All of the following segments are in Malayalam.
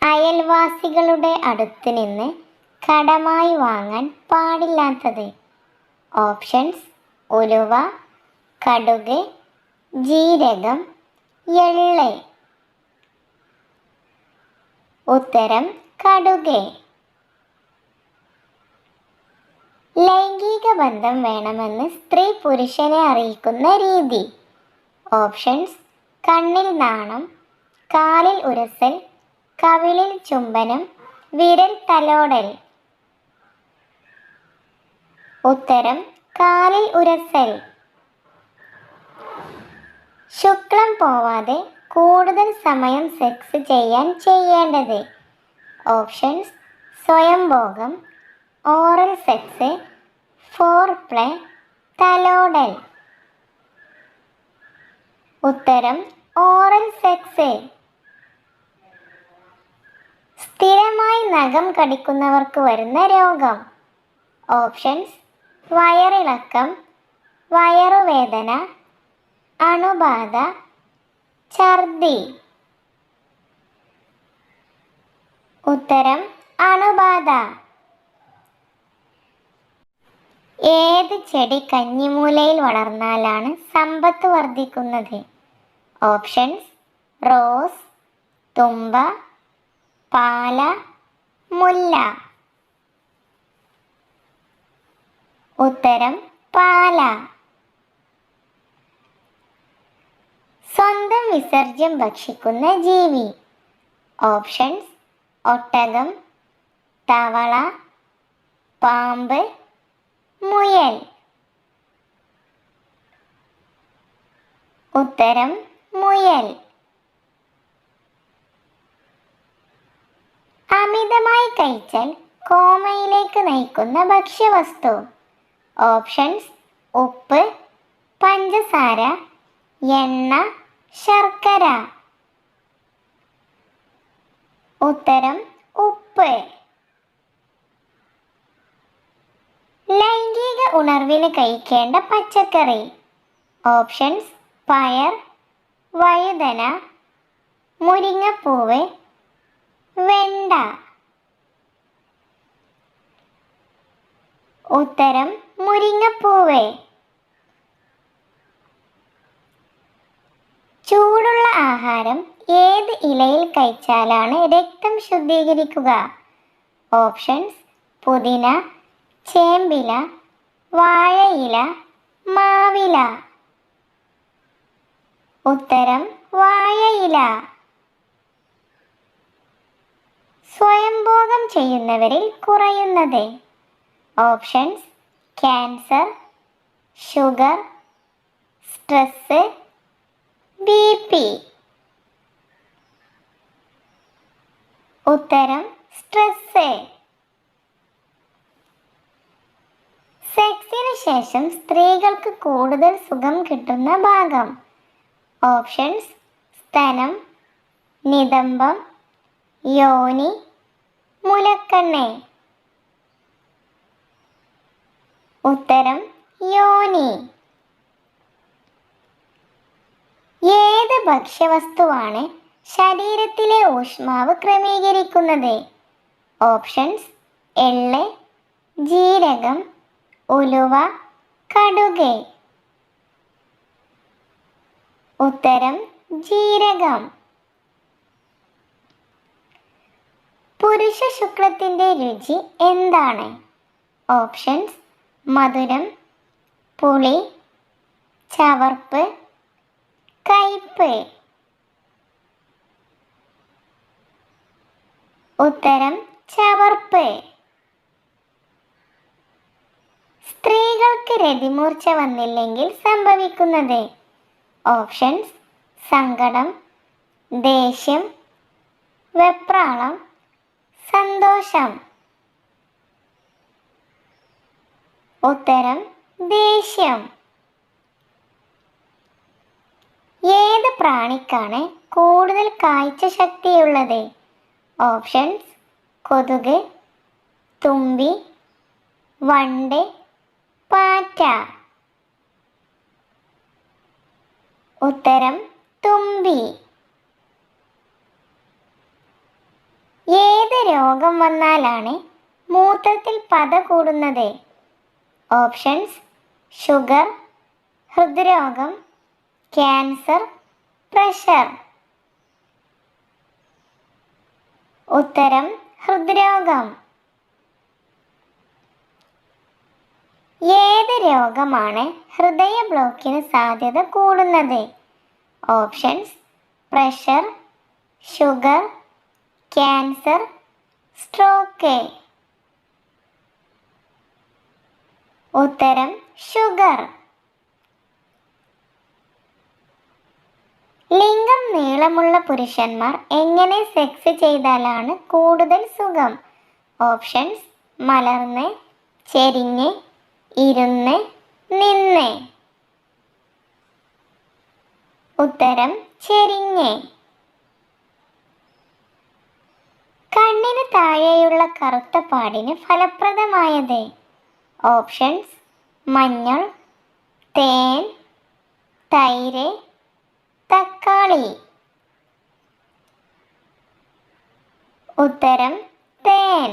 അയൽവാസികളുടെ അടുത്ത് നിന്ന് കടമായി വാങ്ങാൻ പാടില്ലാത്തത്? ഓപ്ഷൻസ്: ഉലുവ, കടുക്, ജീരകം, എള്ള്. ഉത്തരം: കടുക്. ലൈംഗിക ബന്ധം വേണമെന്ന് സ്ത്രീ പുരുഷനെ അറിയിക്കുന്ന രീതി. ഓപ്ഷൻസ്: കണ്ണിൽ നാണം, കാലിൽ ഉരസൽ, കവിളിൽ ചുംബനം, വിരൽ തലോടൽ. ഉത്തരം: കാലിൽ ഉരസൽ. ശുക്ലം പോവാതെ കൂടുതൽ സമയം സെക്സ് ചെയ്യാൻ ചെയ്യേണ്ടത്. ഓപ്ഷൻസ്: സ്വയംഭോഗം, ഓറൽ സെക്സ്, ഫോർപ്ലേ, തലോടൽ. ഉത്തരം: ഓറൽ സെക്സ്. സ്ഥിരമായി നഖം കടിക്കുന്നവർക്ക് വരുന്ന രോഗം. ഓപ്ഷൻസ്: വയറിളക്കം, വയറുവേദന, അണുബാധ, ഛർദി. ഉത്തരം: അണുബാധ. ഏത് ചെടി കന്നിമൂലയിൽ വളർന്നാലാണ് സമ്പത്ത് വർദ്ധിക്കുന്നത്? ഓപ്ഷൻസ്: റോസ്, തുമ്പ, പാല, മുല്ല. ഉത്തരം: പാല. സ്വന്തം വിസർജ്യം ഭക്ഷിക്കുന്ന ജീവി. ഓപ്ഷൻസ്: ഒട്ടകം, തവള, പാമ്പ്, മുയൽ. ഉത്തരം: മുയൽ. അമിതമായി കഴിച്ചാൽ കോമയിലേക്ക് നയിക്കുന്ന ഭക്ഷ്യവസ്തു. ഓപ്ഷൻസ്: ഉപ്പ്, പഞ്ചസാര, എണ്ണ, ശർക്കര. ഉത്തരം: ഉപ്പ്. ലൈംഗിക ഉണർവിന് കഴിക്കേണ്ട പച്ചക്കറി. ഓപ്ഷൻസ്: പയർ, വഴുതന, മുരിങ്ങപ്പൂവ്, വെണ്ട. ഉത്തരം: മുരിങ്ങപ്പൂവ്. ചൂടുള്ള ആഹാരം ഏത് ഇലയിൽ കഴിച്ചാലാണ് രക്തം ശുദ്ധീകരിക്കുക? ഓപ്ഷൻസ്: പുതിന, ചേമ്പില, വാഴയില, മാവില. ഉത്തരം: വാഴയില. സ്വയംഭോഗം ചെയ്യുന്നവരിൽ കുറയുന്നത്. Options: cancer, sugar, stress, BP. ഉത്തരം: സ്ട്രെസ്. സെക്സിന് ശേഷം സ്ത്രീകൾക്ക് കൂടുതൽ സുഖം കിട്ടുന്ന ഭാഗം. ഓപ്ഷൻസ്: സ്തനം, നിതംബം, യോനി, മുലക്കണ്ണ്. ഉത്തരം: യോനി. ഏത് ഭക്ഷ്യവസ്തുവാണ് ശരീരത്തിലെ ഊഷ്മാവ് ക്രമീകരിക്കുന്നത്? ഓപ്ഷൻസ്: എള്ള്, ജീരകം, ഉലുവ, കടുക്. ഉത്തരം: ജീരകം. പുരുഷ ശുക്ലത്തിന്റെ രുചി എന്താണ്? ഓപ്ഷൻസ്: മധുരം, പുളി, ചവർപ്പ്, കയ്പ്. ഉത്തരം: ചവർപ്പ്. സ്ത്രീകൾക്ക് രതിമൂർച്ച വന്നില്ലെങ്കിൽ സംഭവിക്കുന്നത്. ഓപ്ഷൻസ്: സങ്കടം, ദേഷ്യം, വെപ്രാളം, സന്തോഷം. ഉത്തരം: ദേഷ്യം. ഏത് പ്രാണിക്കാണ് കൂടുതൽ കാഴ്ച ശക്തിയുള്ളത്? ഓപ്ഷൻസ്: കൊതുക്, തുമ്പി, വണ്ട്, പാറ്റ. ഉത്തരം: തുമ്പി. രോഗം വന്നാലാണ് മൂത്രത്തിൽ പത കൂടുന്നത്? ഓപ്ഷൻസ്: ഷുഗർ, ഹൃദ്രോഗം, ക്യാൻസർ, പ്രഷർ. ഉത്തരം: ഹൃദ്രോഗം. ഏത് രോഗമാണ് ഹൃദയ ബ്ലോക്കിന് സാധ്യത കൂടുന്നത്? Options: pressure, sugar, cancer, stroke. ഉത്തരം: ഷുഗർ. ലിംഗം നീളമുള്ള പുരുഷന്മാർ എങ്ങനെ സെക്സ് ചെയ്താലാണ് കൂടുതൽ സുഖം? ഓപ്ഷൻസ്: മലർന്ന്, ചെരിഞ്ഞ്, ഇരുന്ന്, നിന്ന്. ഉത്തരം: ചെരിഞ്ഞ്. കണ്ണിന് താഴെയുള്ള കറുത്ത പാടിന് ഫലപ്രദമായത്? ഓപ്ഷൻസ്: മഞ്ഞൾ, തേൻ, തൈര്, തക്കാളി. ഉത്തരം: തേൻ.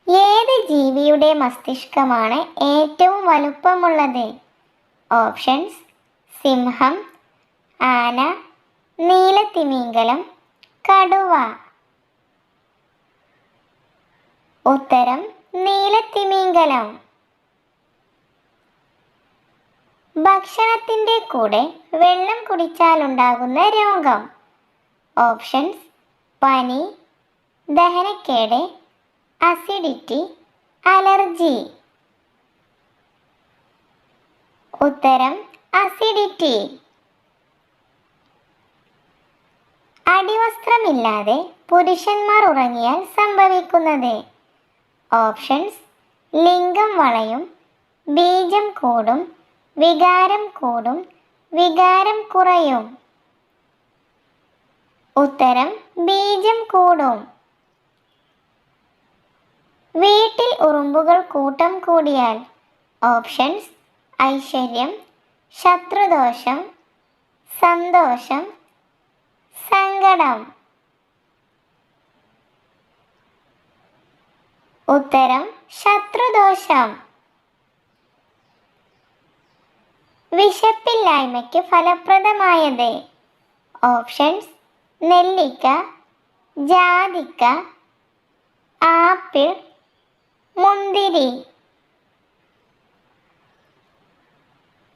ഏത് ജീവിയുടെ മസ്തിഷ്കമാണ് ഏറ്റവും വലുപ്പമുള്ളത്? ഓപ്ഷൻസ്: സിംഹം, ആന, നീലത്തിമിംഗലം, കടുവ. ഉത്തരം: നീലത്തിമിംഗലം. ഭക്ഷണത്തിന്റെ കൂടെ വെള്ളം കുടിച്ചാലുണ്ടാകുന്ന രോഗം? ഓപ്ഷൻസ്: പനി, ദഹനക്കേട്, അസിഡിറ്റി, അലർജി. ഉത്തരം: അസിഡിറ്റി. അടിവസ്ത്രമില്ലാതെ പുരുഷന്മാർ ഉറങ്ങിയാൽ സംഭവിക്കുന്നത്? ഓപ്ഷൻസ്: ലിംഗം വളയും, ബീജം കൂടും, വികാരം കൂടും, വികാരം കുറയും. ഉത്തരം: ബീജം കൂടും. വീട്ടിൽ ഉറുമ്പുകൾ കൂട്ടം കൂടിയാൽ? ഓപ്ഷൻസ്: ഐശ്വര്യം, ശത്രുദോഷം, സന്തോഷം, സങ്കടം. ഉത്തരം: ശത്രുദോഷം. വിശപ്പില്ലായ്മയ്ക്ക് ഫലപ്രദമായത്? ഓപ്ഷൻസ്: നെല്ലിക്ക, ജാതിക്ക, ആപ്പിൾ, മുന്തിരി.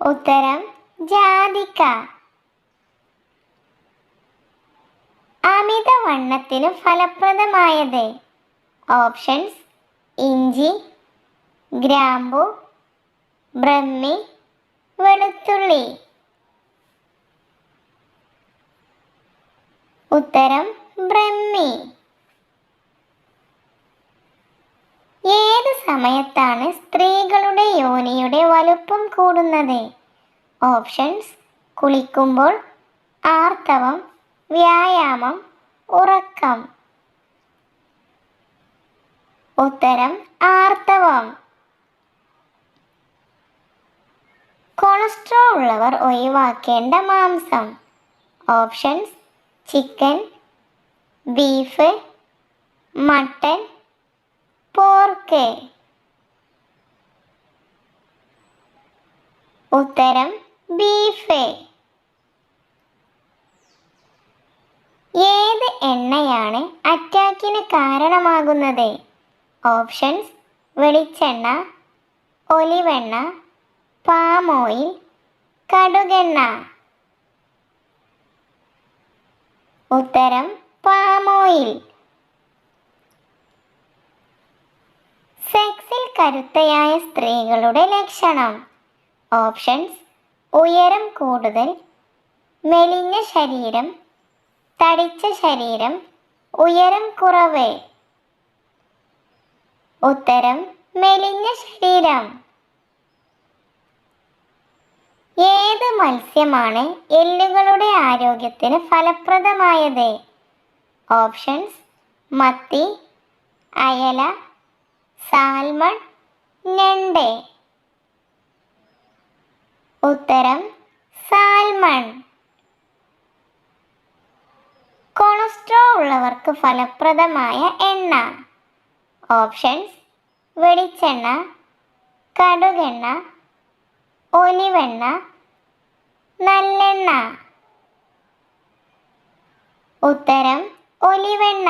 ഉത്തരം: ജാതിക്ക. അമിതവണ്ണത്തിന് ഫലപ്രദമായത്? ഓപ്ഷൻസ്: ഇഞ്ചി, ഗ്രാമ്പു, ബ്രഹ്മി, വെളുത്തുള്ളി. ഉത്തരം: ബ്രഹ്മി. ഏത് സമയത്താണ് സ്ത്രീകളുടെ യോനിയുടെ വലുപ്പം കൂടുന്നത്? ഓപ്ഷൻസ്: കുളിക്കുമ്പോൾ, ആർത്തവം, വ്യായാമം, ഉറക്കം. ഉത്തരം: ആർത്തവം. കൊളസ്ട്രോൾ ഉള്ളവർ ഒഴിവാക്കേണ്ട മാംസം? Options: chicken, beef, mutton, pork. ഉത്തരം: ബീഫ്. ഏത് എണ്ണയാണ് അറ്റാക്കിന് കാരണമാകുന്നത്? ഓപ്ഷൻസ്: വെളിച്ചെണ്ണ, ഒലിവെണ്ണ, പാം ഓയിൽ, കടുകെണ്ണ. ഉത്തരം: പാം ഓയിൽ. സെക്സിൽ കരുത്തയായ സ്ത്രീകളുടെ ലക്ഷണം? ഓപ്ഷൻസ്: ഉയരം കൂടുതൽ, മെലിഞ്ഞ ശരീരം, തടിച്ച ശരീരം, ഉയരം കുറവ്. ഉത്തരം: മെലിഞ്ഞ ശരീരം. ഏത് മത്സ്യമാണ് എല്ലുകളുടെ ആരോഗ്യത്തിന് ഫലപ്രദമായത്? ഓപ്ഷൻസ്: മത്തി, അയല, സാൽമൺ, ഞണ്ട്. ഉത്തരം: സാൽമൺ. ഉള്ളവർക്ക് ഫലപ്രദമായ എണ്ണ? ഓപ്ഷൻസ്: വെളിച്ചെണ്ണ, കടുകെണ്ണ, ഒലിവെണ്ണ, നല്ലെണ്ണ. ഉത്തരം ഒലിവെണ്ണ.